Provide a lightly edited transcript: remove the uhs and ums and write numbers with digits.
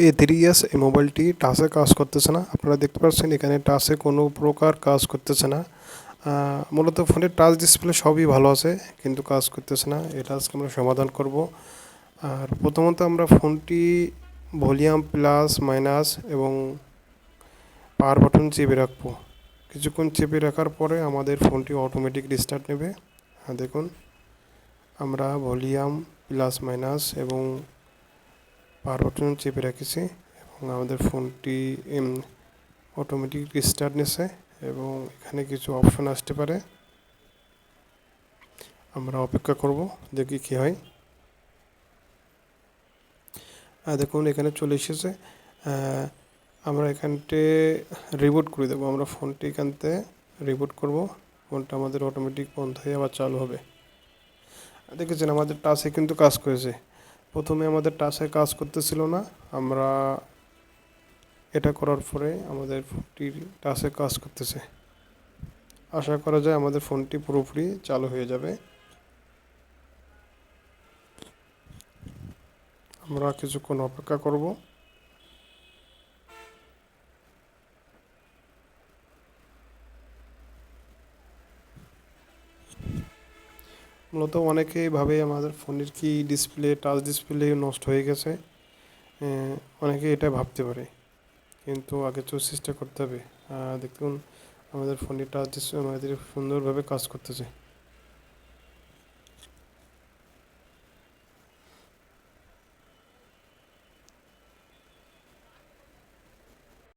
A3s এই মোবাইলটি টাচে কাজ করতেছে না। আপনারা দেখতে পাচ্ছেন এখানে টাচে কোনো প্রকার কাজ করতেছে না। মূলত ফোনের টাচ ডিসপ্লে সবই ভালো আছে, কিন্তু কাজ করতেছে না। এটা আজকে আমরা সমাধান করব। আর প্রথমত আমরা ফোনটি ভলিউম প্লাস মাইনাস এবং পাওয়ার বাটন চেপে রাখবো। কিছুক্ষণ চেপে রাখার পরে আমাদের ফোনটি অটোমেটিক রিস্টার্ট নেবে। দেখুন, আমরা ভলিউম প্লাস মাইনাস এবং পাওয়ার বাটন চেপে রেখেছি এবং আমাদের ফোনটি অটোমেটিক রিস্টার্ট নিছে এবং এখানে কিছু অপশন আসতে পারে। আমরা অপেক্ষা করব, দেখি কী হয়। দেখুন এখানে চলে এসেছে। আমরা এখানতে রিবুট করে দেবো। আমরা ফোনটি এখানতে রিবুট করব। ফোনটা আমাদের অটোমেটিক বন্ধ হয়ে আবার চালু হবে। দেখেছেন আমাদের টাচে কিন্তু কাজ করেছে। প্রথমে আমাদের টাচে কাজ করতেছিল না, আমরা এটা করার পরে আমাদের ফোনটি টাচে কাজ করতেছে। আশা করা যায় আমাদের ফোনটি পুরোপুরি চালু হয়ে যাবে। আমরা কিছুক্ষণ অপেক্ষা করব। মূলত অনেকেই ভাবে আমাদের ফোনের কি ডিসপ্লে, টাচ ডিসপ্লে নষ্ট হয়ে গেছে। অনেকে এটা ভাবতে পারে, কিন্তু আগে তো চেষ্টা করতে হবে। দেখুন আমাদের ফোনটি টাচ ডিসপ্লে আমাদের সুন্দরভাবে কাজ করতেছে।